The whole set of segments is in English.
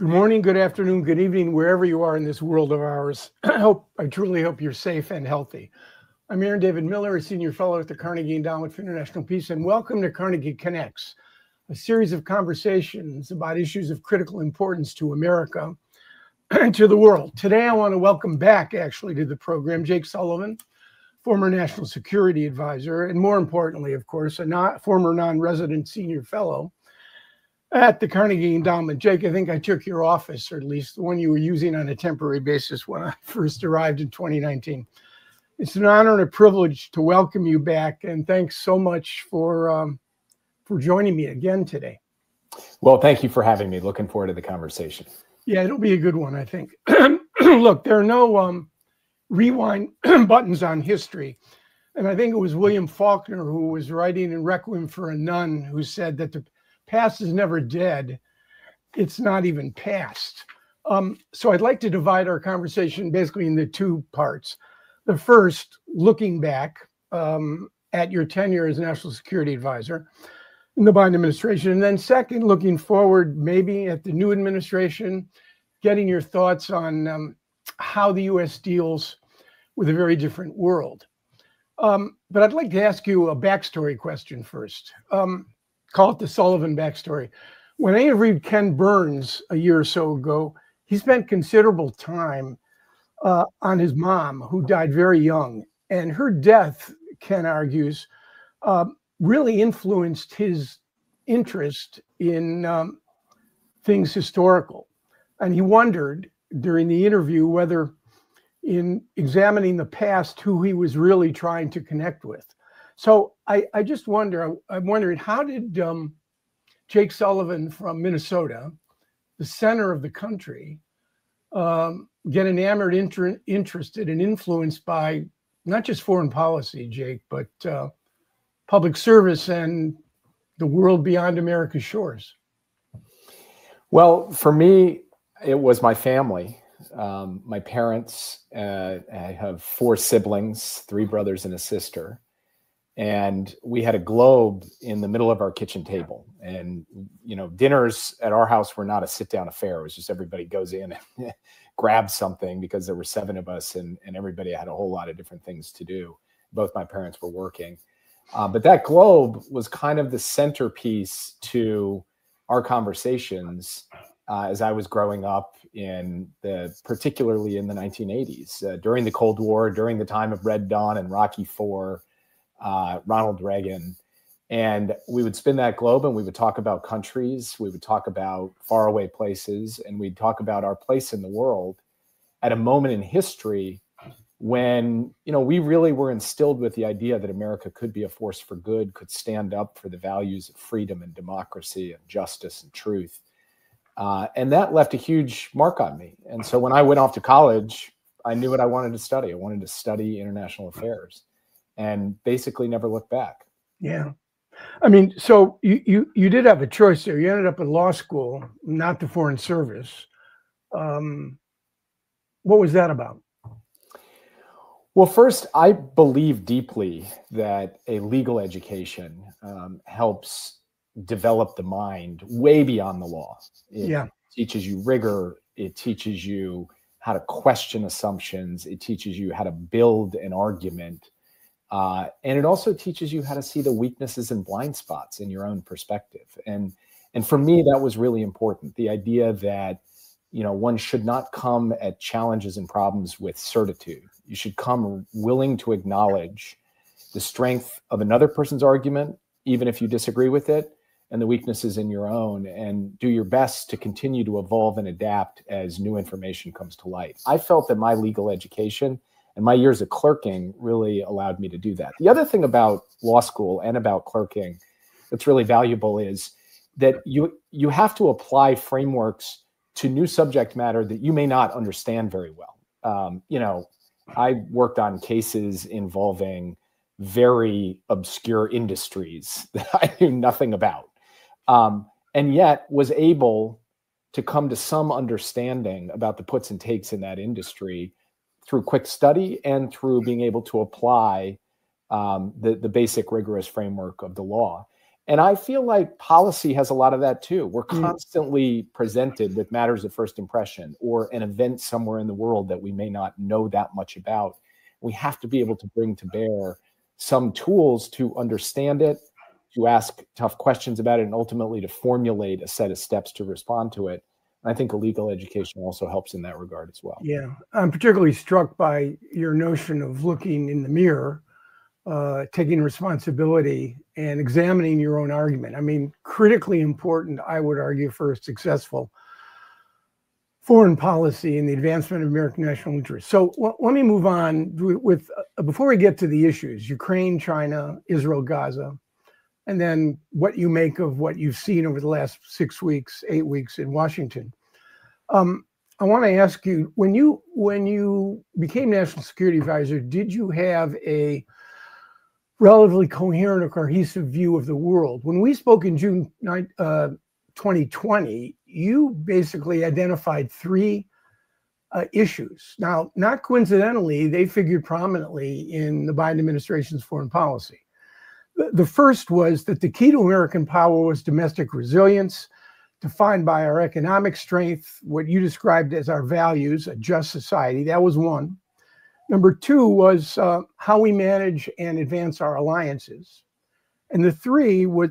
Good morning, good afternoon, good evening, wherever you are in this world of ours. I truly hope you're safe and healthy. I'm Aaron David Miller, a senior fellow at the Carnegie Endowment for International Peace, and welcome to Carnegie Connects, a series of conversations about issues of critical importance to America and to the world. Today, I want to welcome back, actually, to the program, Jake Sullivan, former National Security Advisor, and more importantly, of course, a former non-resident senior fellow at the Carnegie Endowment. Jake, I think I took your office, or at least the one you were using on a temporary basis when I first arrived in 2019. It's an honor and a privilege to welcome you back, and thanks so much for joining me again today. Well, thank you for having me. Looking forward to the conversation. Yeah, it'll be a good one, I think. Look, there are no rewind buttons on history. And I think it was William Faulkner who was writing in Requiem for a Nun who said that the past is never dead. It's not even past. So I'd like to divide our conversation basically into two parts. The first, looking back at your tenure as National Security Advisor in the Biden administration. And then second, looking forward maybe at the new administration, getting your thoughts on how the U.S. deals with a very different world. But I'd like to ask you a backstory question first. Call it the Sullivan backstory. When I interviewed Ken Burns a year or so ago, he spent considerable time on his mom, who died very young. And her death, Ken argues, really influenced his interest in things historical. And he wondered during the interview whether in examining the past, who he was really trying to connect with. So I just wonder, I'm wondering, how did Jake Sullivan from Minnesota, the center of the country, get enamored, interested, and influenced by not just foreign policy, Jake, but public service and the world beyond America's shores? Well, for me, it was my family. My parents, I have 4 siblings, 3 brothers and a sister. And we had a globe in the middle of our kitchen table. And, you know, dinners at our house were not a sit-down affair. It was just everybody goes in and grabs something, because there were 7 of us and everybody had a whole lot of different things to do. Both my parents were working. But that globe was kind of the centerpiece to our conversations as I was growing up particularly in the 1980s, during the Cold War, during the time of Red Dawn and Rocky IV, Ronald Reagan. And we would spin that globe and we would talk about countries, we would talk about faraway places, and we'd talk about our place in the world at a moment in history when, you know, we really were instilled with the idea that America could be a force for good, could stand up for the values of freedom and democracy and justice and truth. And that left a huge mark on me. And so when I went off to college, I knew what I wanted to study. I wanted to study international affairs, and basically never looked back. Yeah. I mean, so you did have a choice there. You ended up in law school, not the Foreign Service. What was that about? Well, first, I believe deeply that a legal education helps develop the mind way beyond the law. It teaches you rigor. It teaches you how to question assumptions. It teaches you how to build an argument. And it also teaches you how to see the weaknesses and blind spots in your own perspective. And for me, that was really important. The idea that, you know, one should not come at challenges and problems with certitude. You should come willing to acknowledge the strength of another person's argument, even if you disagree with it, and the weaknesses in your own, and do your best to continue to evolve and adapt as new information comes to light. I felt that my legal education and my years of clerking really allowed me to do that. The other thing about law school and about clerking that's really valuable is that you have to apply frameworks to new subject matter that you may not understand very well. You know, I worked on cases involving very obscure industries that I knew nothing about, and yet was able to come to some understanding about the puts and takes in that industry through quick study and through being able to apply the basic rigorous framework of the law. And I feel like policy has a lot of that too. We're constantly presented with matters of first impression or an event somewhere in the world that we may not know that much about. We have to be able to bring to bear some tools to understand it, to ask tough questions about it, and ultimately to formulate a set of steps to respond to it. And I think a legal education also helps in that regard as well. Yeah, I'm particularly struck by your notion of looking in the mirror, taking responsibility and examining your own argument. I mean, critically important, I would argue, for a successful foreign policy and the advancement of American national interests. So let me move on with before we get to the issues, Ukraine, China, Israel, Gaza, and then what you make of what you've seen over the last 6 weeks, 8 weeks in Washington. I want to ask you, when you became National Security Advisor, did you have a relatively coherent or cohesive view of the world? When we spoke in June 2020, you basically identified 3 issues. Now, not coincidentally, they figured prominently in the Biden administration's foreign policy. The first was that the key to American power was domestic resilience, defined by our economic strength, what you described as our values, a just society. That was one. Number 2 was how we manage and advance our alliances. And the 3 was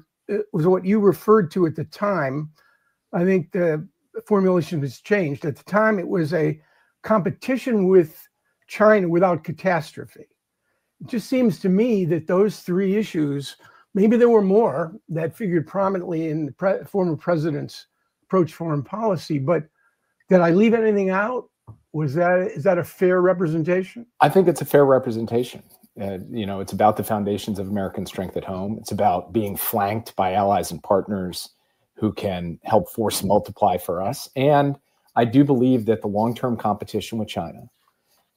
what you referred to at the time. I think the formulation has changed. At the time, it was a competition with China without catastrophe. It just seems to me that those 3 issues, maybe there were more that figured prominently in the former president's approach to foreign policy, but did I leave anything out? Is that a fair representation? I think it's a fair representation. It's about the foundations of American strength at home. It's about being flanked by allies and partners who can help force multiply for us. And I do believe that the long-term competition with China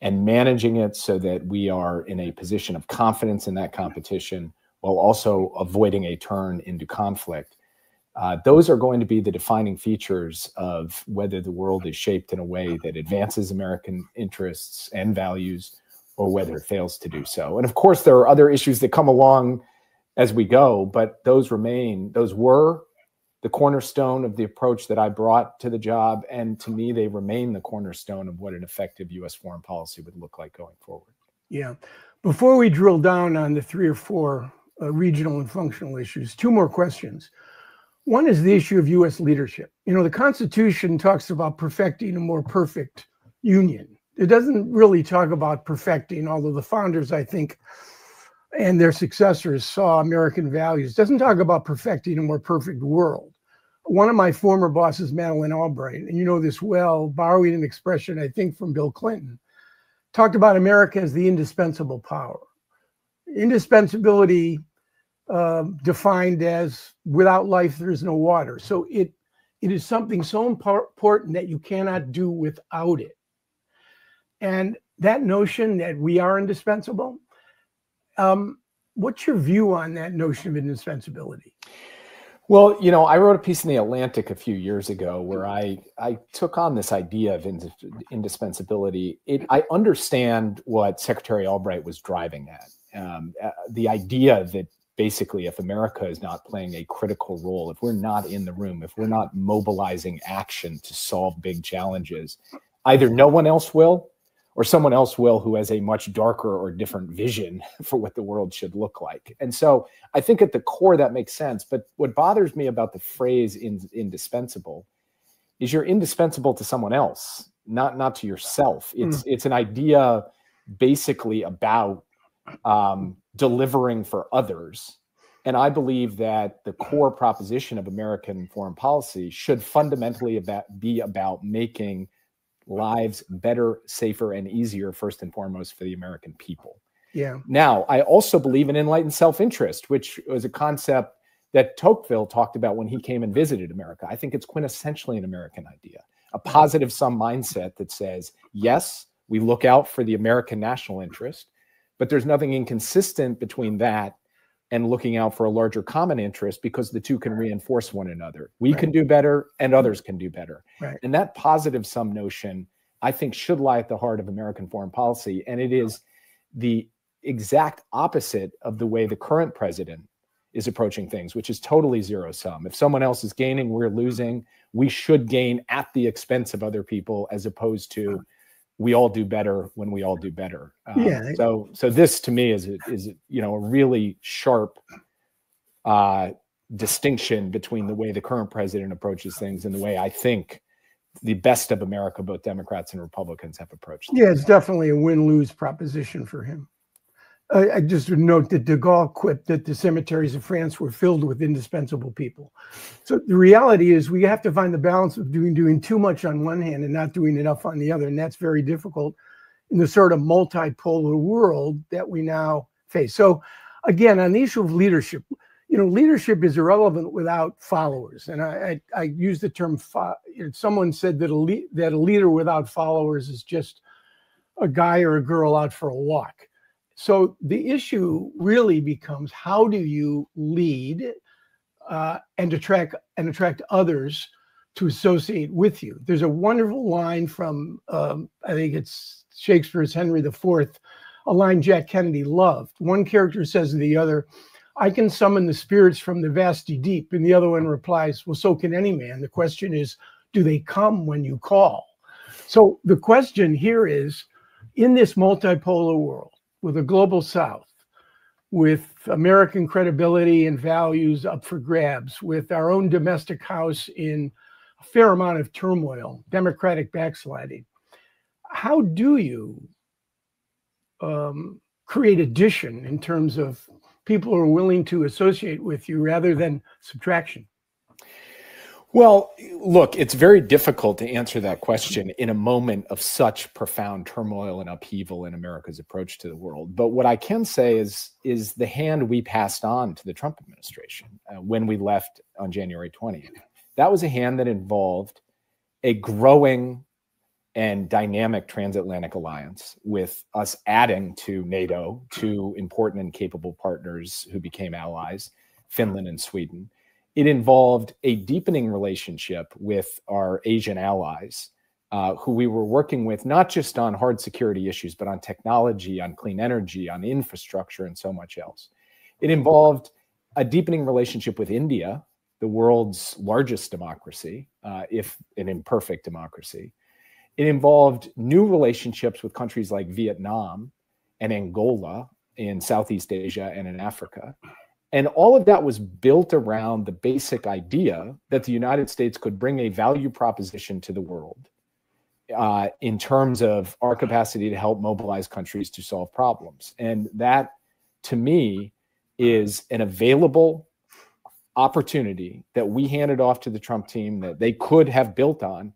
and managing it so that we are in a position of confidence in that competition while also avoiding a turn into conflict, those are going to be the defining features of whether the world is shaped in a way that advances American interests and values or whether it fails to do so. And of course, there are other issues that come along as we go, but those were the cornerstone of the approach that I brought to the job. And to me, they remain the cornerstone of what an effective U.S. foreign policy would look like going forward. Yeah. Before we drill down on the 3 or 4 regional and functional issues, 2 more questions. One is the issue of U.S. leadership. The Constitution talks about perfecting a more perfect union. It doesn't really talk about perfecting, although the founders, I think, and their successors saw American values. It doesn't talk about perfecting a more perfect world. One of my former bosses, Madeleine Albright, and you know this well, borrowing an expression, I think, from Bill Clinton, talked about America as the indispensable power. Indispensability defined as without life, there is no water. So it is something so important that you cannot do without it. And that notion that we are indispensable, what's your view on that notion of indispensability? Well, I wrote a piece in The Atlantic a few years ago where I took on this idea of indispensability. I understand what Secretary Albright was driving at. The idea that basically if America is not playing a critical role, if we're not in the room, if we're not mobilizing action to solve big challenges, either no one else will or someone else will who has a much darker or different vision for what the world should look like. And so I think at the core that makes sense. But what bothers me about the phrase indispensable is you're indispensable to someone else, not to yourself. It's an idea basically about delivering for others. And I believe that the core proposition of American foreign policy should fundamentally be about making lives better, safer, and easier, first and foremost, for the American people. Yeah. Now, I also believe in enlightened self-interest, which was a concept that Tocqueville talked about when he came and visited America. I think it's quintessentially an American idea, a positive-sum mindset that says, yes, we look out for the American national interest, but there's nothing inconsistent between that and looking out for a larger common interest, because the two can reinforce one another. We can do better and others can do better. Right. And that positive sum notion, I think, should lie at the heart of American foreign policy. And it is the exact opposite of the way the current president is approaching things, which is totally zero sum. If someone else is gaining, we're losing. We should gain at the expense of other people, as opposed to we all do better when we all do better. So this to me is a really sharp distinction between the way the current president approaches things and the way I think the best of America, both Democrats and Republicans, have approached things. Yeah, it's definitely a win-lose proposition for him. I just would note that de Gaulle quipped that the cemeteries of France were filled with indispensable people. So the reality is we have to find the balance of doing too much on one hand and not doing enough on the other. And that's very difficult in the sort of multipolar world that we now face. So again, on the issue of leadership, leadership is irrelevant without followers. And I use the term, someone said that a leader without followers is just a guy or a girl out for a walk. So the issue really becomes, how do you lead and attract others to associate with you? There's a wonderful line from, I think it's Shakespeare's Henry IV, a line Jack Kennedy loved. One character says to the other, "I can summon the spirits from the vasty deep." And the other one replies, "Well, so can any man. The question is, do they come when you call?" So the question here is, in this multipolar world, with a global South, with American credibility and values up for grabs, with our own domestic house in a fair amount of turmoil, Democratic backsliding, how do you create addition in terms of people who are willing to associate with you rather than subtraction? Well, look, it's very difficult to answer that question in a moment of such profound turmoil and upheaval in America's approach to the world. But what I can say is the hand we passed on to the Trump administration when we left on January 20th. That was a hand that involved a growing and dynamic transatlantic alliance, with us adding to NATO, two important and capable partners who became allies, Finland and Sweden. It involved a deepening relationship with our Asian allies, who we were working with, not just on hard security issues, but on technology, on clean energy, on infrastructure, and so much else. It involved a deepening relationship with India, the world's largest democracy, if an imperfect democracy. It involved new relationships with countries like Vietnam and Angola in Southeast Asia and in Africa. And all of that was built around the basic idea that the United States could bring a value proposition to the world in terms of our capacity to help mobilize countries to solve problems. And that, to me, is an available opportunity that we handed off to the Trump team that they could have built on.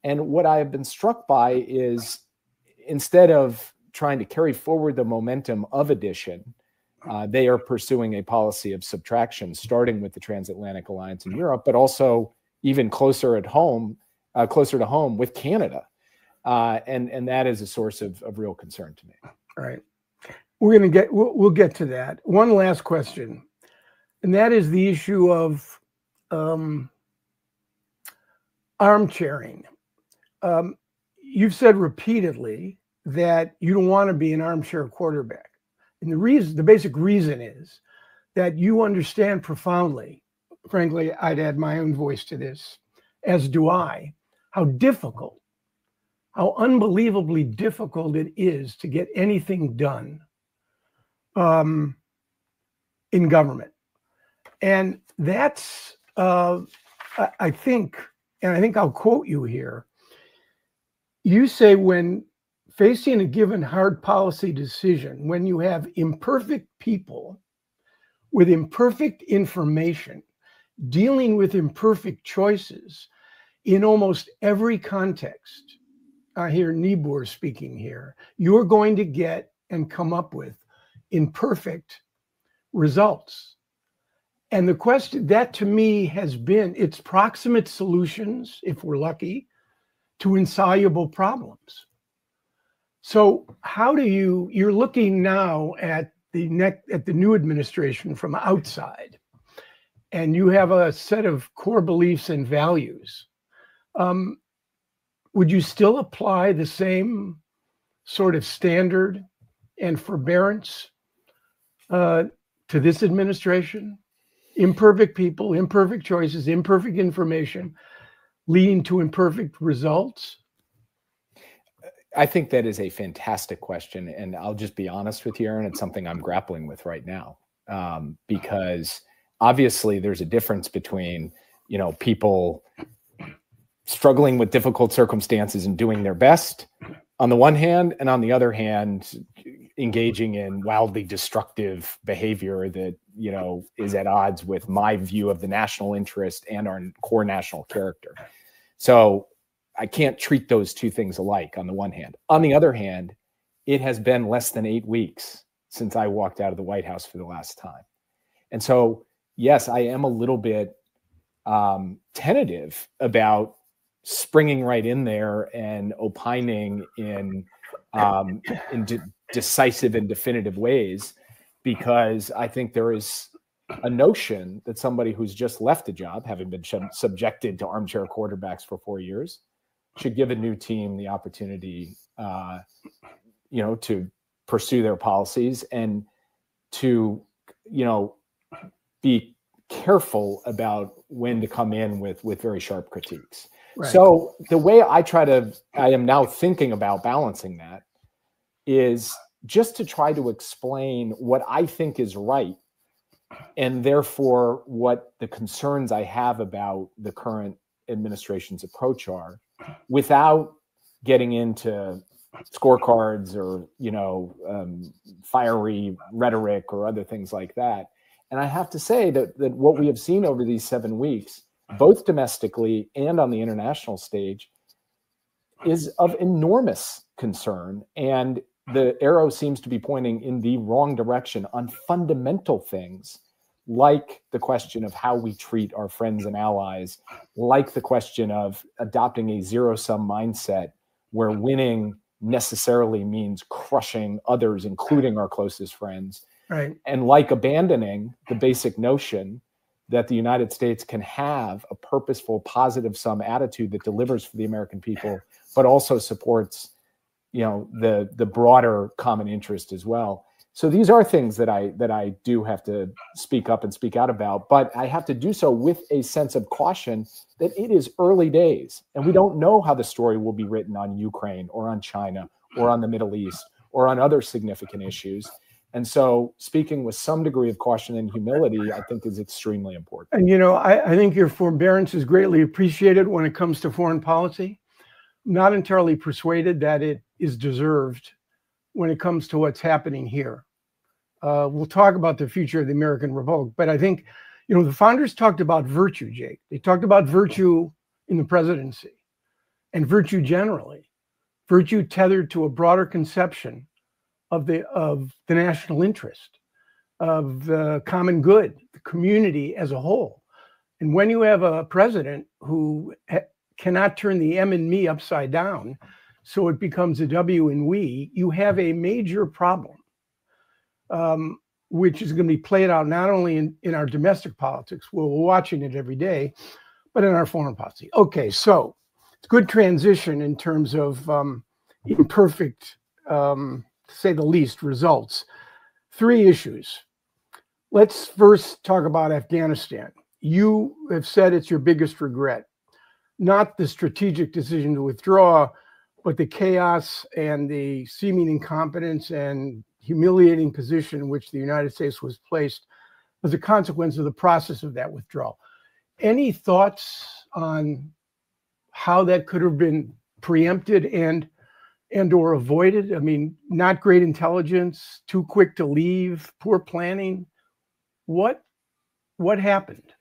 And what I have been struck by is, instead of trying to carry forward the momentum of addition, they are pursuing a policy of subtraction, starting with the transatlantic alliance in Europe, but also even closer to home with Canada. And that is a source of real concern to me. All right. We'll get to that. One last question, and that is the issue of armchairing. You've said repeatedly that you don't want to be an armchair quarterback. And the basic reason is that you understand profoundly, frankly, I'd add my own voice to this, as do I, how unbelievably difficult it is to get anything done in government. And that's, I think I'll quote you here. You say, when facing a given hard policy decision, when you have imperfect people with imperfect information, dealing with imperfect choices in almost every context, I hear Niebuhr speaking here, you're going to get and come up with imperfect results. And the question that, to me, has been its proximate solutions, if we're lucky, to insoluble problems. So how do you're looking now at the new administration from outside, and you have a set of core beliefs and values. Would you still apply the same sort of standard and forbearance to this administration Imperfect people, imperfect choices, imperfect information, leading to imperfect results? I think that is a fantastic question. And I'll just be honest with you, Aaron, it's something I'm grappling with right now. Because obviously there's a difference between, people struggling with difficult circumstances and doing their best on the one hand, and on the other hand, engaging in wildly destructive behavior that, is at odds with my view of the national interest and our core national character. So I can't treat those two things alike on the one hand. On the other hand, it has been less than 8 weeks since I walked out of the White House for the last time. And so, yes, I am a little bit tentative about springing right in there and opining in decisive and definitive ways, because I think there is a notion that somebody who's just left a job, having been subjected to armchair quarterbacks for 4 years, should give a new team the opportunity, to pursue their policies and to, be careful about when to come in with very sharp critiques. Right. So the way I am now thinking about balancing that is just to try to explain what I think is right, and therefore what the concerns I have about the current administration's approach are, without getting into scorecards or, fiery rhetoric or other things like that. And I have to say that what we have seen over these 7 weeks, both domestically and on the international stage, is of enormous concern. And the arrow seems to be pointing in the wrong direction on fundamental things, like the question of how we treat our friends and allies, like the question of adopting a zero-sum mindset where winning necessarily means crushing others, including our closest friends. Right. And like abandoning the basic notion that the United States can have a purposeful, positive sum attitude that delivers for the American people, but also supports, the broader common interest as well. So these are things that I do have to speak up and speak out about, but I have to do so with a sense of caution that it is early days, and we don't know how the story will be written on Ukraine or on China or on the Middle East or on other significant issues. And so speaking with some degree of caution and humility, I think, is extremely important. And, I think your forbearance is greatly appreciated when it comes to foreign policy. I'm not entirely persuaded that it is deserved when it comes to what's happening here. We'll talk about the future of the American Republic, but I think, the founders talked about virtue, Jake. They talked about virtue in the presidency and virtue generally, virtue tethered to a broader conception of the national interest, of the common good, the community as a whole. And when you have a president who cannot turn the M and me upside down, so it becomes a W and we, you have a major problem, which is going to be played out not only in our domestic politics, we're watching it every day, but in our foreign policy. Okay, so it's good transition in terms of imperfect, to say the least, results. 3 issues. Let's first talk about Afghanistan. You have said it's your biggest regret, not the strategic decision to withdraw, but the chaos and the seeming incompetence and humiliating position in which the United States was placed as a consequence of the process of that withdrawal. Any thoughts on how that could have been preempted and or avoided? I mean, not great intelligence, too quick to leave, poor planning. What happened?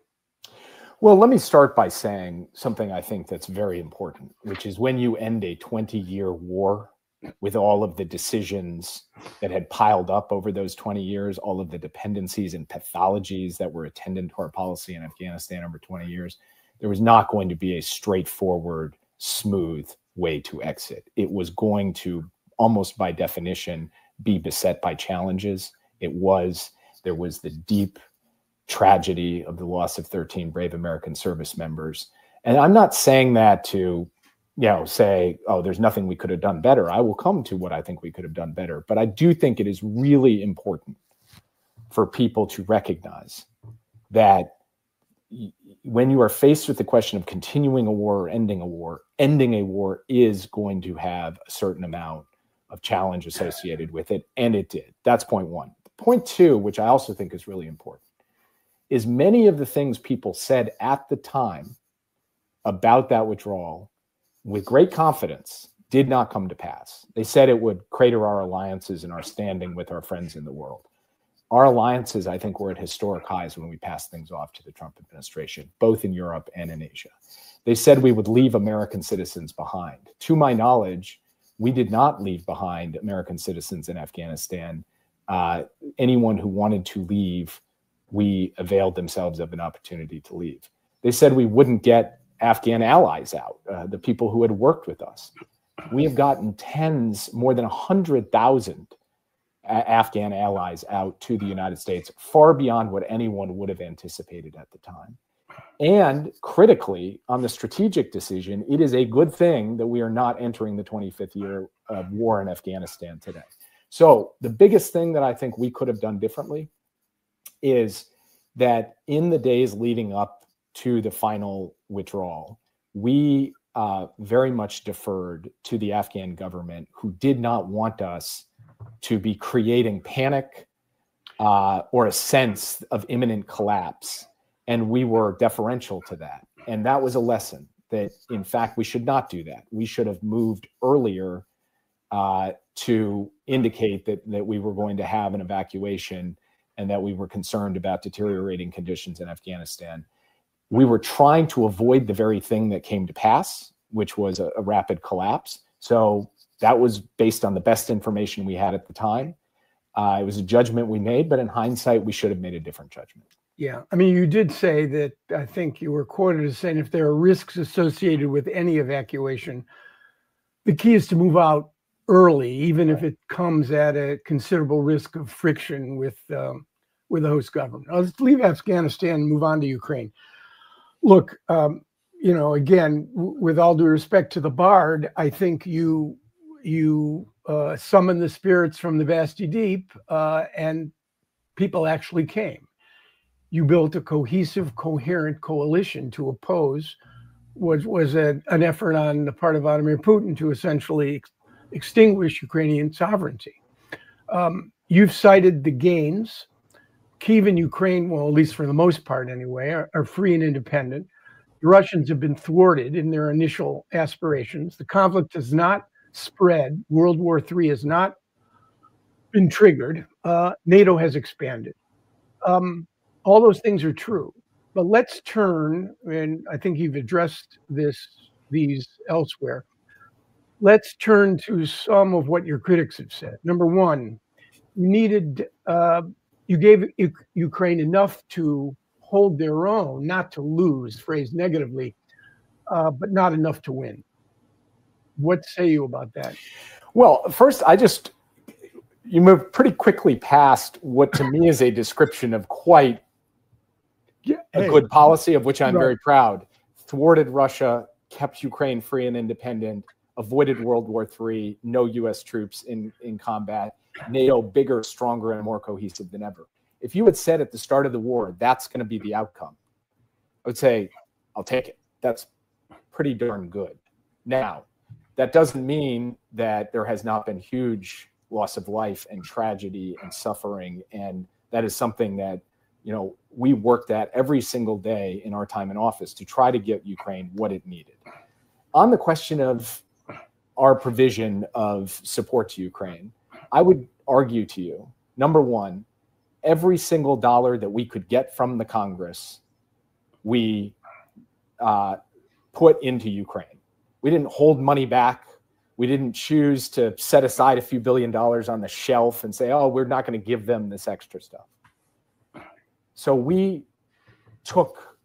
Well, let me start by saying something I think that's very important, which is when you end a 20-year war with all of the decisions that had piled up over those 20 years, all of the dependencies and pathologies that were attendant to our policy in Afghanistan over 20 years, there was not going to be a straightforward, smooth way to exit. It was going to, almost by definition, be beset by challenges. There was the deep tragedy of the loss of 13 brave American service members. And I'm not saying that to, say, oh, there's nothing we could have done better. I will come to what I think we could have done better. But I do think it is really important for people to recognize that when you are faced with the question of continuing a war or ending a war is going to have a certain amount of challenge associated with it, and it did. That's point one. Point two, which I also think is really important, is many of the things people said at the time about that withdrawal with great confidence did not come to pass. They said it would crater our alliances and our standing with our friends in the world. Our alliances, I think, were at historic highs when we passed things off to the Trump administration, both in Europe and in Asia. They said we would leave American citizens behind. To my knowledge, we did not leave behind American citizens in Afghanistan. Anyone who wanted to leave, we availed themselves of an opportunity to leave. They said we wouldn't get Afghan allies out, the people who had worked with us. We have gotten more than 100,000 Afghan allies out to the United States, far beyond what anyone would have anticipated at the time. And critically, on the strategic decision, it is a good thing that we are not entering the 25th year of war in Afghanistan today. So the biggest thing that I think we could have done differently is that in the days leading up to the final withdrawal, we very much deferred to the Afghan government, who did not want us to be creating panic or a sense of imminent collapse. And we were deferential to that. And that was a lesson that, in fact, we should not do that. We should have moved earlier to indicate that we were going to have an evacuation and that we were concerned about deteriorating conditions in Afghanistan. We were trying to avoid the very thing that came to pass, which was a rapid collapse. So that was based on the best information we had at the time. It was a judgment we made, but in hindsight, we should have made a different judgment. Yeah, I mean, you did say that, I think you were quoted as saying, if there are risks associated with any evacuation, the key is to move out early, even if it comes at a considerable risk of friction with the host government. Let's leave Afghanistan and move on to Ukraine. Look, you know, again, with all due respect to the Bard, I think you summoned the spirits from the vasty deep, and people actually came. You built a cohesive, coherent coalition to oppose what was an effort on the part of Vladimir Putin to essentially extinguish Ukrainian sovereignty. You've cited the gains. Kyiv and Ukraine, well, at least for the most part anyway, are free and independent. The Russians have been thwarted in their initial aspirations. The conflict has not spread. World War III has not been triggered. NATO has expanded. All those things are true. But let's turn, and I think you've addressed these elsewhere. Let's turn to some of what your critics have said. Number one, you gave Ukraine enough to hold their own, not to lose, phrased negatively, but not enough to win. What say you about that? Well, first, you moved pretty quickly past what to me is a description of quite a good policy, of which I'm very proud. Thwarted Russia, kept Ukraine free and independent, avoided World War III, no US troops in combat, NATO bigger, stronger, and more cohesive than ever. If you had said at the start of the war, that's going to be the outcome, I would say, I'll take it. That's pretty darn good. Now, that doesn't mean that there has not been huge loss of life and tragedy and suffering. And that is something that, you know, we worked at every single day in our time in office to try to get Ukraine what it needed. On the question of our provision of support to Ukraine, I would argue to you, number one, every single dollar that we could get from the Congress, we put into Ukraine. We didn't hold money back. We didn't choose to set aside a few $1 billion on the shelf and say, oh, we're not going to give them this extra stuff. So we took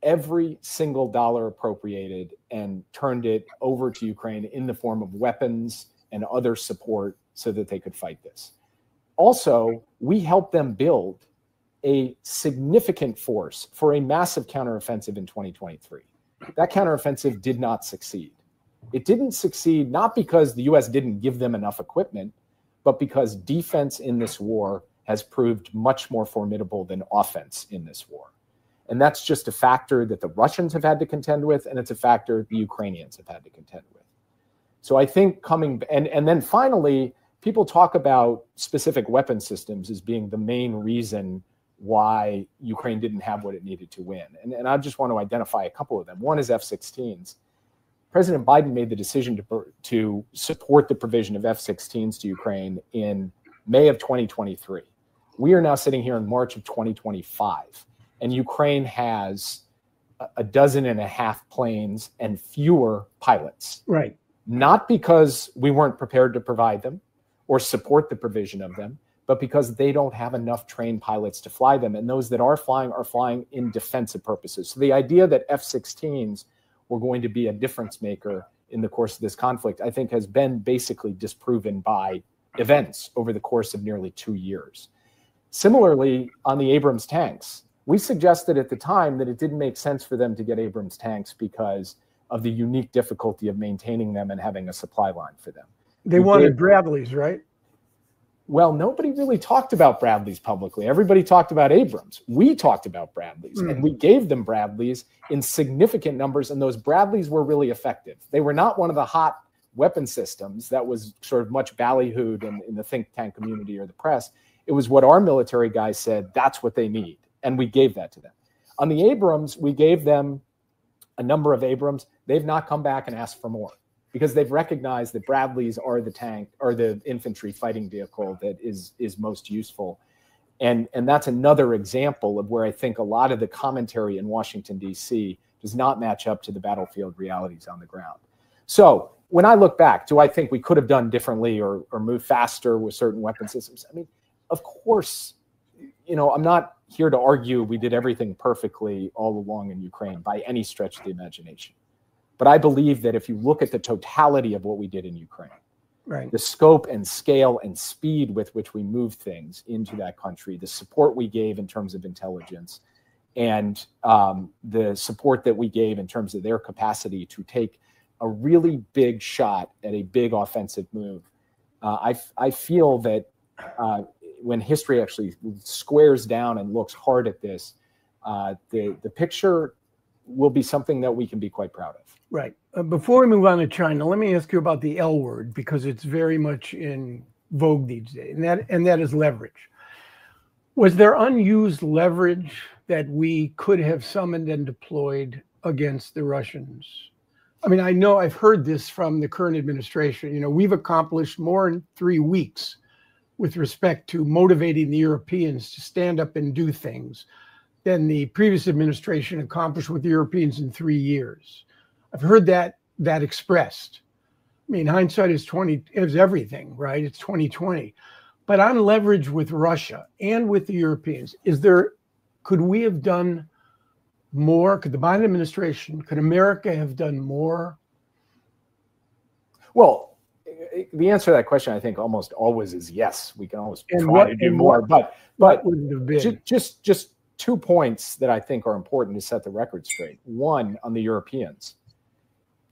every single dollar appropriated and turned it over to Ukraine in the form of weapons and other support so that they could fight this. Also, we helped them build a significant force for a massive counteroffensive in 2023. That counteroffensive did not succeed. It didn't succeed not because the US didn't give them enough equipment, but because defense in this war has proved much more formidable than offense in this war. And that's just a factor that the Russians have had to contend with, and it's a factor the Ukrainians have had to contend with. So I think and then finally, people talk about specific weapon systems as being the main reason why Ukraine didn't have what it needed to win. And I just want to identify a couple of them. One is F-16s. President Biden made the decision to support the provision of F-16s to Ukraine in May of 2023. We are now sitting here in March of 2025, and Ukraine has a dozen and a half planes and fewer pilots. Right. Not because we weren't prepared to provide them or support the provision of them, but because they don't have enough trained pilots to fly them. And those that are flying in defensive purposes. So the idea that F-16s were going to be a difference maker in the course of this conflict, I think has been basically disproven by events over the course of nearly 2 years. Similarly, on the Abrams tanks, we suggested at the time that it didn't make sense for them to get Abrams tanks because of the unique difficulty of maintaining them and having a supply line for them. They wanted Bradleys, right? Well, nobody really talked about Bradleys publicly. Everybody talked about Abrams. We talked about Bradleys, and we gave them Bradleys in significant numbers, and those Bradleys were really effective. They were not one of the hot weapon systems that was sort of much ballyhooed in the think tank community or the press. It was what our military guys said, that's what they need, and we gave that to them. On the Abrams, we gave them a number of Abrams. They've not come back and asked for more, because they've recognized that Bradleys are the tank or the infantry fighting vehicle that is most useful. And that's another example of where I think a lot of the commentary in Washington, D.C. does not match up to the battlefield realities on the ground. So when I look back, do I think we could have done differently or moved faster with certain weapon systems? I mean, of course, you know, I'm not here to argue we did everything perfectly all along in Ukraine by any stretch of the imagination. But I believe that if you look at the totality of what we did in Ukraine, right, the scope and scale and speed with which we moved things into that country, the support we gave in terms of intelligence, and the support that we gave in terms of their capacity to take a really big shot at a big offensive move, I feel that when history actually squares down and looks hard at this, the picture will be something that we can be quite proud of. Right. Before we move on to China, let me ask you about the L word, because it's very much in vogue these days, and that is leverage. Was there unused leverage that we could have summoned and deployed against the Russians? I mean, I know I've heard this from the current administration. You know, we've accomplished more in 3 weeks with respect to motivating the Europeans to stand up and do things than the previous administration accomplished with the Europeans in 3 years. I've heard that expressed. I mean, hindsight is everything, right? It's 2020. But on leverage with Russia and with the Europeans, could we have done more? Could the Biden administration, could America have done more? Well, the answer to that question, I think, almost always is yes. We can always try to do more. But wouldn't have been? Just 2 points that I think are important to set the record straight. One, on the Europeans.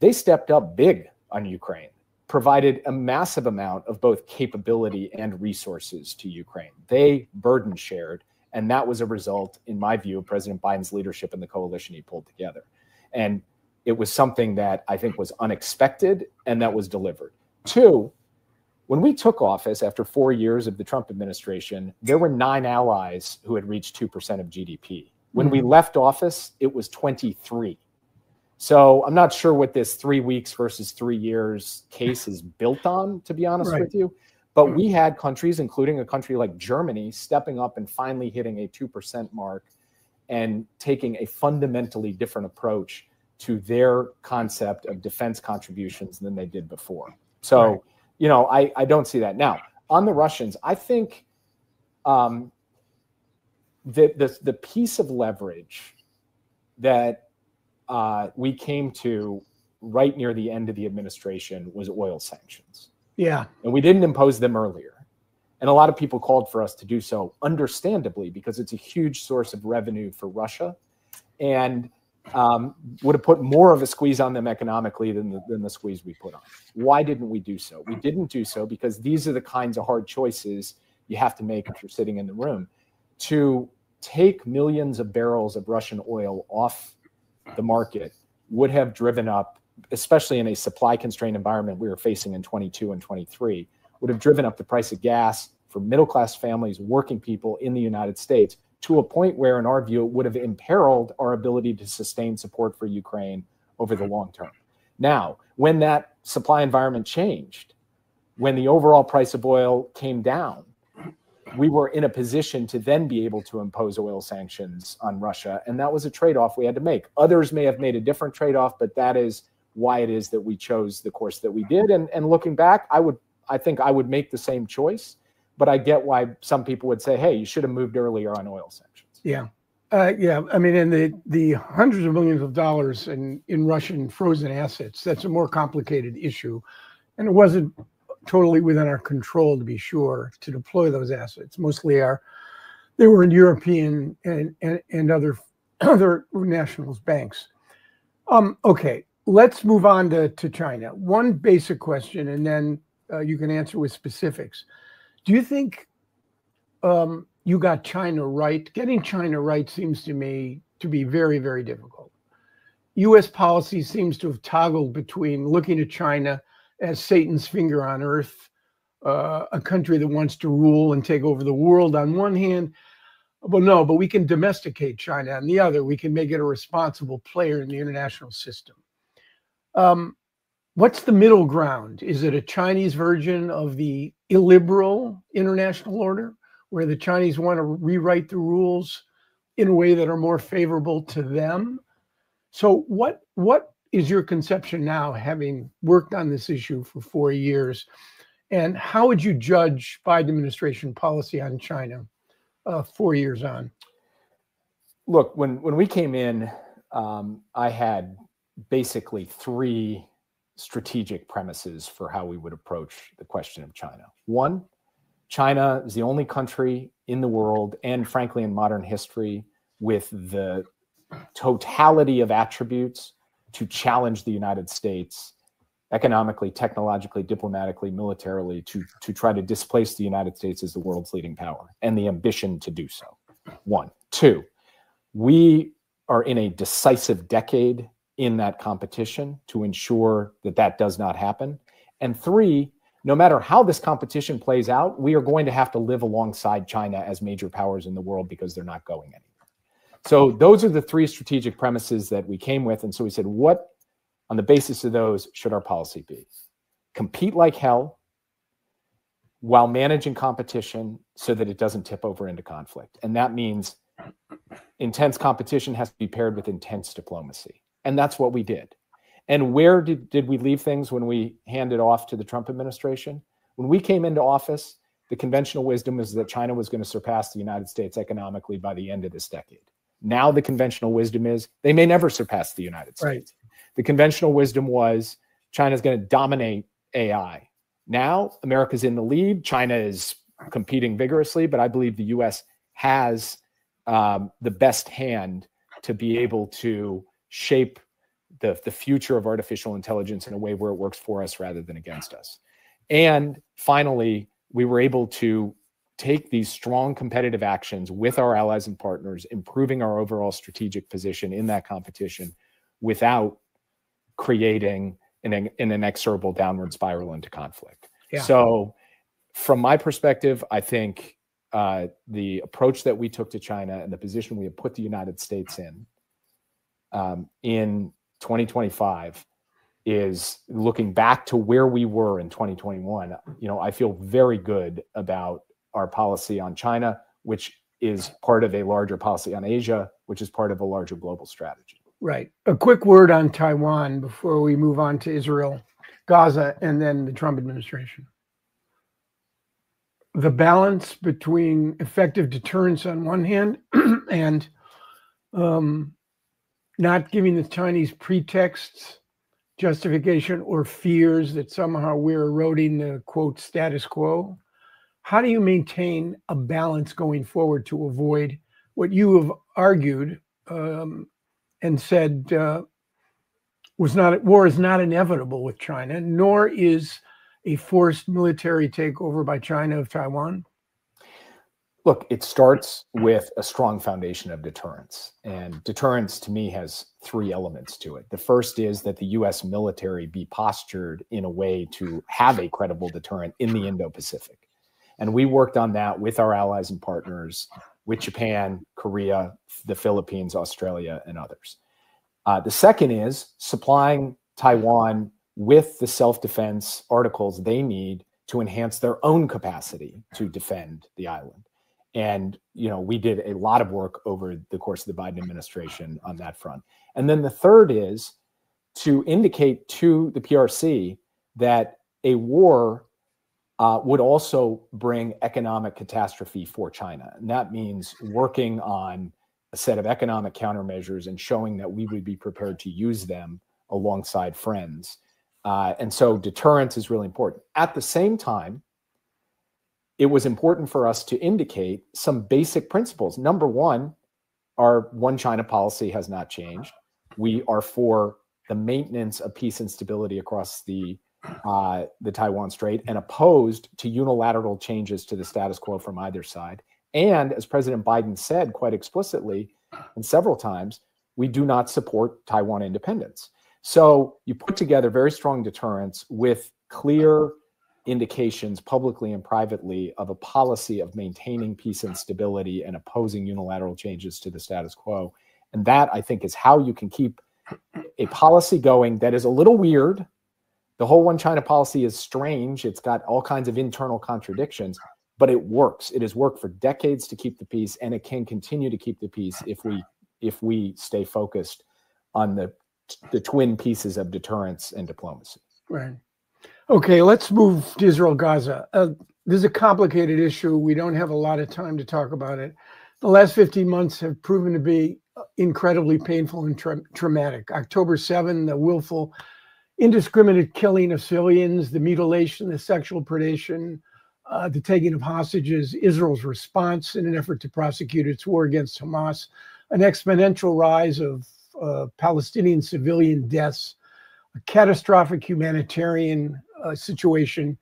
They stepped up big on Ukraine, provided a massive amount of both capability and resources to Ukraine. They burden shared, and that was a result, in my view, of President Biden's leadership and the coalition he pulled together. And it was something that I think was unexpected and that was delivered. Two, when we took office after 4 years of the Trump administration, there were 9 allies who had reached 2% of GDP. When we left office, it was 23. So I'm not sure what this 3 weeks versus 3 years case is built on, to be honest with you. But we had countries, including a country like Germany, stepping up and finally hitting a 2% mark and taking a fundamentally different approach to their concept of defense contributions than they did before. So, you know, I don't see that. Now, on the Russians, I think the piece of leverage that we came to right near the end of the administration was oil sanctions. Yeah. And we didn't impose them earlier. And a lot of people called for us to do so, understandably, because it's a huge source of revenue for Russia and would have put more of a squeeze on them economically than the squeeze we put on. Why didn't we do so? We didn't do so because these are the kinds of hard choices you have to make if you're sitting in the room to take millions of barrels of Russian oil off the market would have driven up, especially in a supply constrained environment we were facing in 22 and 23, would have driven up the price of gas for middle-class families, working people in the United States, to a point where, in our view, it would have imperiled our ability to sustain support for Ukraine over the long term. Now, when that supply environment changed, when the overall price of oil came down, we were in a position to then be able to impose oil sanctions on Russia. And that was a trade-off we had to make. Others may have made a different trade-off, but that is why it is that we chose the course that we did. And looking back, I think I would make the same choice. But I get why some people would say, hey, you should have moved earlier on oil sanctions. Yeah. Yeah. I mean, and the hundreds of millions of dollars in Russian frozen assets, that's a more complicated issue. And it wasn't totally within our control, to be sure, to deploy those assets. Mostly they were in European and other nationals banks. Okay, let's move on to China. One basic question, and then you can answer with specifics. Do you think you got China right? Getting China right seems to me to be very, very difficult. U.S. policy seems to have toggled between looking at China as Satan's finger on earth, a country that wants to rule and take over the world on one hand. Well, no, but we can domesticate China on the other. We can make it a responsible player in the international system. What's the middle ground? Is it a Chinese version of the illiberal international order, where the Chinese want to rewrite the rules in a way that are more favorable to them? So what is your conception now, having worked on this issue for 4 years? And how would you judge Biden administration policy on China 4 years on? Look, when we came in, I had basically three strategic premises for how we would approach the question of China. One, China is the only country in the world, and frankly in modern history, with the totality of attributes to challenge the United States economically, technologically, diplomatically, militarily, to try to displace the United States as the world's leading power, and the ambition to do so. One. Two, we are in a decisive decade in that competition to ensure that that does not happen. And three, no matter how this competition plays out, we are going to have to live alongside China as major powers in the world because they're not going anywhere. So those are the three strategic premises that we came with. And so we said, what, on the basis of those, should our policy be? Compete like hell while managing competition so that it doesn't tip over into conflict. And that means intense competition has to be paired with intense diplomacy. And that's what we did. And where did we leave things when we handed off to the Trump administration? When we came into office, the conventional wisdom was that China was going to surpass the United States economically by the end of this decade. Now the conventional wisdom is they may never surpass the United States. Right. The conventional wisdom was China's going to dominate AI. Now America's in the lead. China is competing vigorously, but I believe the U.S. has the best hand to be able to shape the future of artificial intelligence in a way where it works for us rather than against us. And finally, we were able to take these strong competitive actions with our allies and partners, improving our overall strategic position in that competition without creating an inexorable downward spiral into conflict. Yeah. So from my perspective, I think the approach that we took to China and the position we have put the United States in 2025 is, looking back to where we were in 2021. I feel very good about our policy on China, which is part of a larger policy on Asia, which is part of a larger global strategy. Right. A quick word on Taiwan before we move on to Israel, Gaza, and then the Trump administration. The balance between effective deterrence on one hand and not giving the Chinese pretexts, justification, or fears that somehow we're eroding the, quote, status quo. How do you maintain a balance going forward to avoid what you have argued and said war is not inevitable with China, nor is a forced military takeover by China of Taiwan? Look, it starts with a strong foundation of deterrence. And deterrence, to me, has three elements to it. The first is that the U.S. military be postured in a way to have a credible deterrent in the Indo-Pacific. And we worked on that with our allies and partners, with Japan, Korea, the Philippines, Australia, and others. The second is supplying Taiwan with the self-defense articles they need to enhance their own capacity to defend the island. And, we did a lot of work over the course of the Biden administration on that front. And then the third is to indicate to the PRC that a war would also bring economic catastrophe for China. And that means working on a set of economic countermeasures and showing that we would be prepared to use them alongside friends. And so deterrence is really important. At the same time, it was important for us to indicate some basic principles. Number one, our one China policy has not changed. We are for the maintenance of peace and stability across the Taiwan Strait and opposed to unilateral changes to the status quo from either side. And as President Biden said quite explicitly and several times, we do not support Taiwan independence. So you put together very strong deterrence with clear indications publicly and privately of a policy of maintaining peace and stability and opposing unilateral changes to the status quo. And that, I think, is how you can keep a policy going that is a little weird. The whole one China policy is strange. It's got all kinds of internal contradictions, but it works. It has worked for decades to keep the peace, and it can continue to keep the peace if we stay focused on the twin pieces of deterrence and diplomacy. Right. Okay, let's move to Israel, Gaza. This is a complicated issue. We don't have a lot of time to talk about it. The last 15 months have proven to be incredibly painful and traumatic. October 7, the willful, indiscriminate killing of civilians, the mutilation, the sexual predation, the taking of hostages, Israel's response in an effort to prosecute its war against Hamas, an exponential rise of Palestinian civilian deaths, a catastrophic humanitarian situation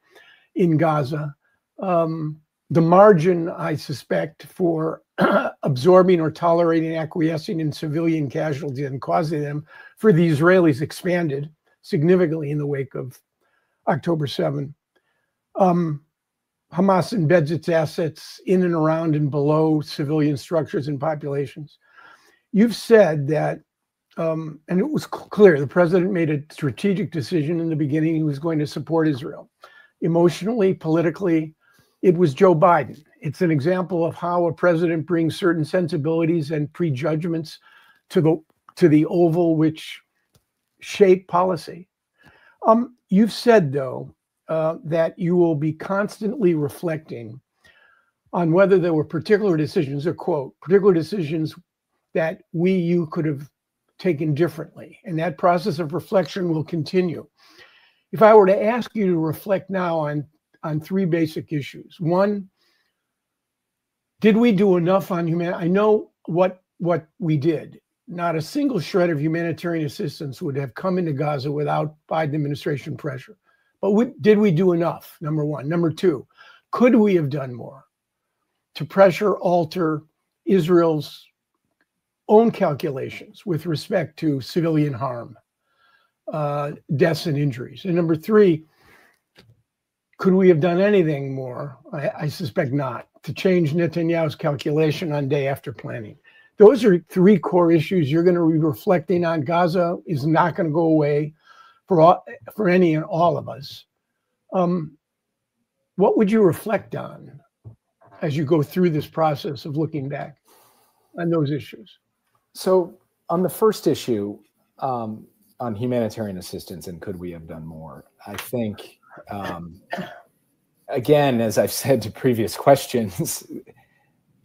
in Gaza, the margin, I suspect, for absorbing or tolerating, acquiescing in civilian casualties and causing them for the Israelis expanded significantly in the wake of October 7. Hamas embeds its assets in and around and below civilian structures and populations. You've said that, and it was clear, the president made a strategic decision in the beginning. He was going to support Israel. Emotionally, politically, it was Joe Biden. It's an example of how a president brings certain sensibilities and prejudgments to the Oval, which shape policy. You've said, though, that you will be constantly reflecting on whether there were particular decisions, or quote, particular decisions that you could have taken differently. And that process of reflection will continue. If I were to ask you to reflect now on three basic issues. One, did we do enough on humanity? I know what we did. Not a single shred of humanitarian assistance would have come into Gaza without Biden administration pressure. But did we do enough? Number one. Number two, could we have done more to pressure, alter Israel's own calculations with respect to civilian harm, deaths and injuries? And number three, could we have done anything more? I suspect not, to change Netanyahu's calculation on day after planning. Those are three core issues you're going to be reflecting on. Gaza is not going to go away for any and all of us. What would you reflect on as you go through this process of looking back on those issues? So on the first issue, on humanitarian assistance and could we have done more, I think, again, as I've said to previous questions,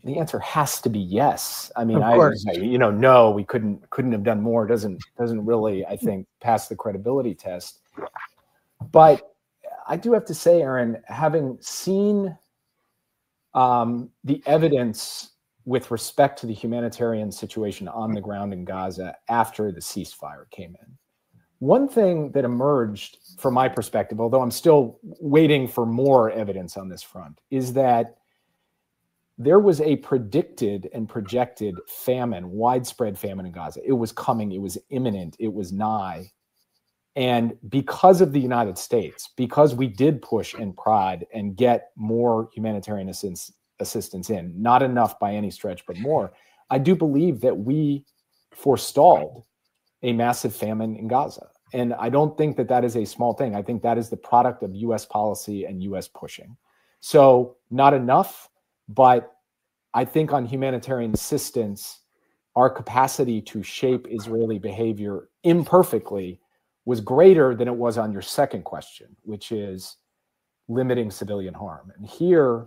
the answer has to be yes. I mean, no, we couldn't have done more. Doesn't really, I think, pass the credibility test. But I do have to say, Aaron, having seen the evidence with respect to the humanitarian situation on the ground in Gaza after the ceasefire came in, one thing that emerged from my perspective, although I'm still waiting for more evidence on this front, is that there was a predicted and projected famine, widespread famine in Gaza. It was coming, it was imminent, it was nigh. And because of the United States, because we did push and prod and get more humanitarian assistance in, not enough by any stretch, but more, I do believe that we forestalled a massive famine in Gaza. And I don't think that that is a small thing. I think that is the product of US policy and US pushing. So not enough, but I think on humanitarian assistance, our capacity to shape Israeli behavior imperfectly was greater than it was on your second question, which is limiting civilian harm. And here,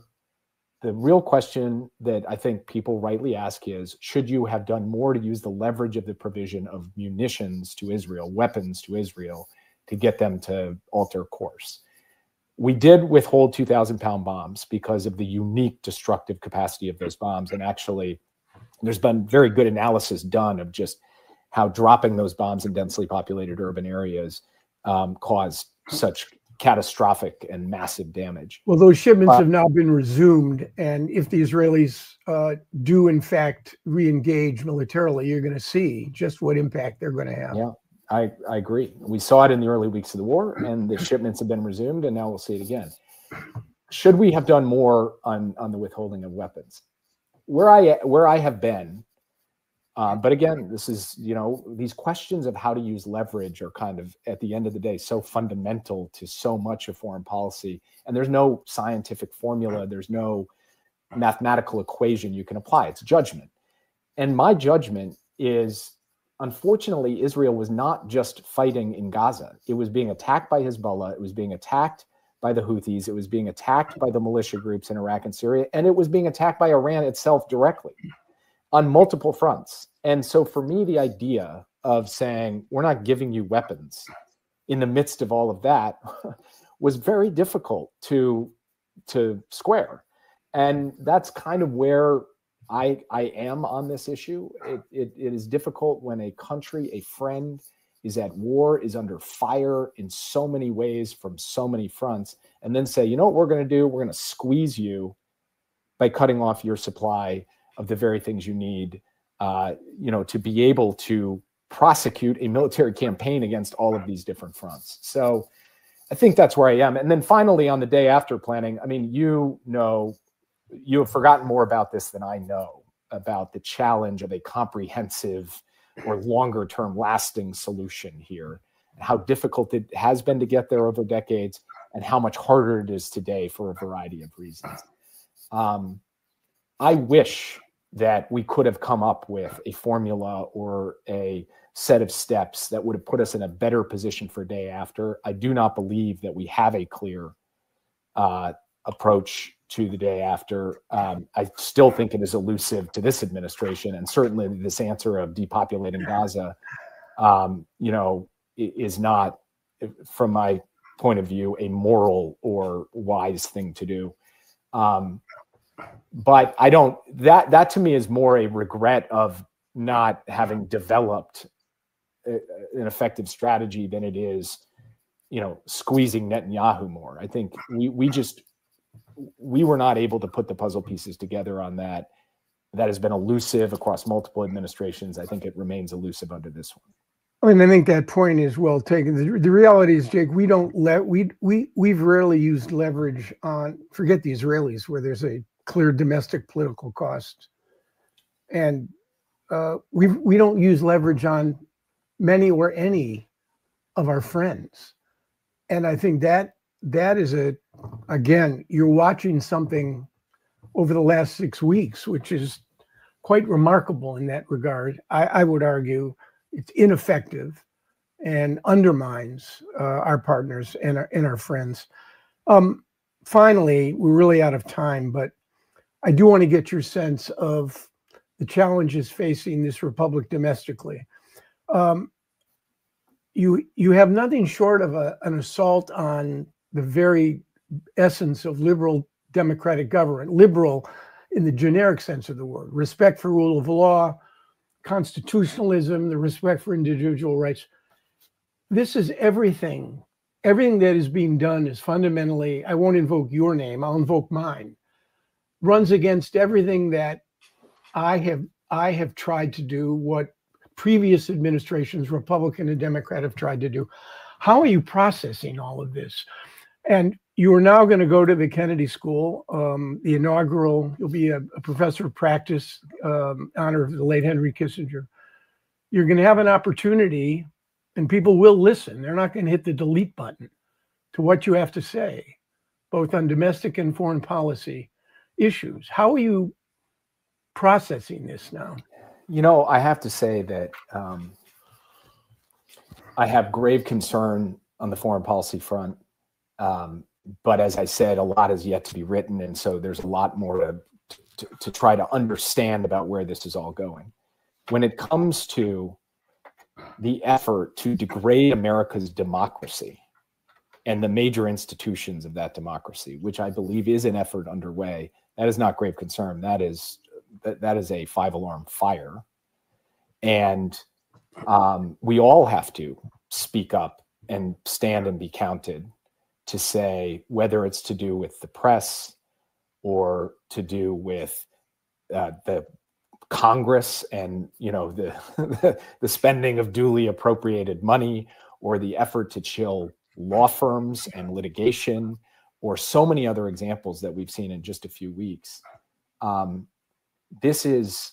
the real question that I think people rightly ask is, should you have done more to use the leverage of the provision of munitions to Israel, weapons to Israel, to get them to alter course? We did withhold 2,000-pound bombs because of the unique destructive capacity of those bombs. And actually, there's been very good analysis done of just how dropping those bombs in densely populated urban areas caused such catastrophic and massive damage. Well, those shipments have now been resumed. And if the Israelis do, in fact, re-engage militarily, you're going to see just what impact they're going to have. Yeah, I agree. We saw it in the early weeks of the war, and the shipments have been resumed, and now we'll see it again. Should we have done more on the withholding of weapons? Where I have been, but again, this is, these questions of how to use leverage are kind of, at the end of the day, so fundamental to so much of foreign policy. And there's no scientific formula. There's no mathematical equation you can apply. It's judgment. And my judgment is, unfortunately, Israel was not just fighting in Gaza. It was being attacked by Hezbollah. It was being attacked by the Houthis. It was being attacked by the militia groups in Iraq and Syria. And it was being attacked by Iran itself directly, on multiple fronts. And so for me, the idea of saying, we're not giving you weapons in the midst of all of that was very difficult to square. And that's kind of where I am on this issue. It is difficult when a country, a friend, is at war, is under fire in so many ways from so many fronts, and then say, you know what we're going to do? We're going to squeeze you by cutting off your supply of the very things you need, to be able to prosecute a military campaign against all of these different fronts. So I think that's where I am. And then finally, on the day after planning, I mean, you have forgotten more about this than I know, about the challenge of a comprehensive or longer term lasting solution here, and how difficult it has been to get there over decades, and how much harder it is today for a variety of reasons. I wish that we could have come up with a formula or a set of steps that would have put us in a better position for day after. I do not believe that we have a clear approach to the day after. I still think it is elusive to this administration, and certainly this answer of depopulating Gaza, is not, from my point of view, a moral or wise thing to do. But I don't, that to me is more a regret of not having developed an effective strategy than it is, squeezing Netanyahu more. I think we were not able to put the puzzle pieces together on that. That has been elusive across multiple administrations. I think it remains elusive under this one. I mean, I think that point is well taken. The reality is, Jake, we've rarely used leverage on, forget the Israelis, where there's a clear domestic political cost. And we don't use leverage on many or any of our friends. And I think that is again, you're watching something over the last 6 weeks, which is quite remarkable in that regard. I would argue it's ineffective and undermines our partners and our friends. Finally, we're really out of time, but I do want to get your sense of the challenges facing this republic domestically. You have nothing short of an assault on the very essence of liberal democratic government, liberal in the generic sense of the word, respect for rule of law, constitutionalism, the respect for individual rights. This is everything. Everything that is being done is fundamentally, I won't invoke your name, I'll invoke mine, runs against everything that I have tried to do, what previous administrations, Republican and Democrat, have tried to do. How are you processing all of this? And you are now going to go to the Kennedy School, the inaugural, you'll be a professor of practice, honor of the late Henry Kissinger. You're going to have an opportunity, and people will listen. They're not going to hit the delete button to what you have to say, both on domestic and foreign policy issues. How are you processing this now? You know, I have to say that I have grave concern on the foreign policy front. But as I said, a lot is yet to be written. And so there's a lot more to try to understand about where this is all going. When it comes to the effort to degrade America's democracy and the major institutions of that democracy, which I believe is an effort underway, that is not grave concern. That is a 5-alarm fire. And we all have to speak up and stand and be counted to say whether it's to do with the press or to do with the Congress and, you know, the spending of duly appropriated money, or the effort to chill law firms and litigation, or so many other examples that we've seen in just a few weeks. This is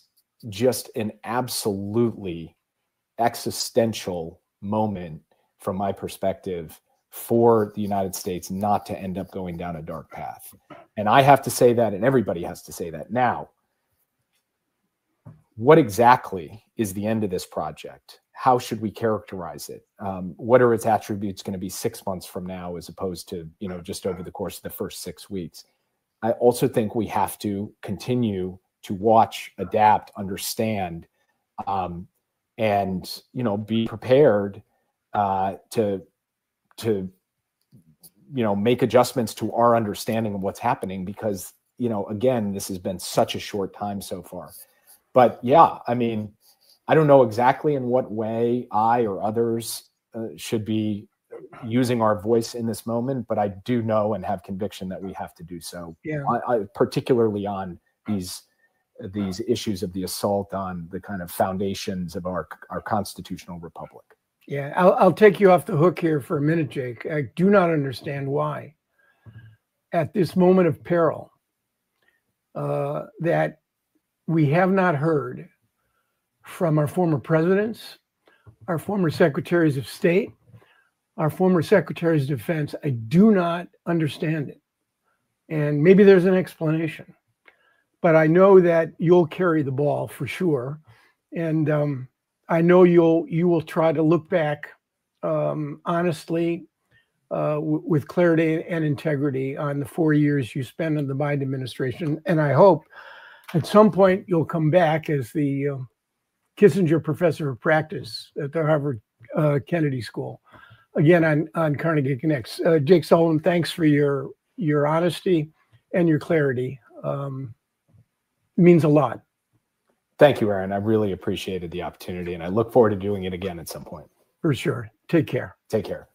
just an absolutely existential moment from my perspective for the United States not to end up going down a dark path. And I have to say that, and everybody has to say that. Now, what exactly is the end of this project? How should we characterize it? What are its attributes going to be 6 months from now, as opposed to, you know, just over the course of the first 6 weeks? I also think we have to continue to watch, adapt, understand, and, you know, be prepared to you know, make adjustments to our understanding of what's happening, because, you know, again, this has been such a short time so far. But yeah, I mean, I don't know exactly in what way I or others should be using our voice in this moment, but I do know and have conviction that we have to do so. Yeah. Particularly on these issues of the assault on the kind of foundations of our constitutional republic. Yeah, I'll take you off the hook here for a minute, Jake. I do not understand why, at this moment of peril, that we have not heard from our former presidents, our former secretaries of state, our former secretaries of defense. I do not understand it. And maybe there's an explanation, but I know that you'll carry the ball for sure. And I know you will try to look back honestly, with clarity and integrity on the 4 years you spent in the Biden administration. And I hope at some point you'll come back as the Kissinger Professor of Practice at the Harvard Kennedy School, again on Carnegie Connects. Jake Sullivan, thanks for your honesty and your clarity. It means a lot. Thank you, Aaron. I really appreciated the opportunity, and I look forward to doing it again at some point. For sure. Take care. Take care.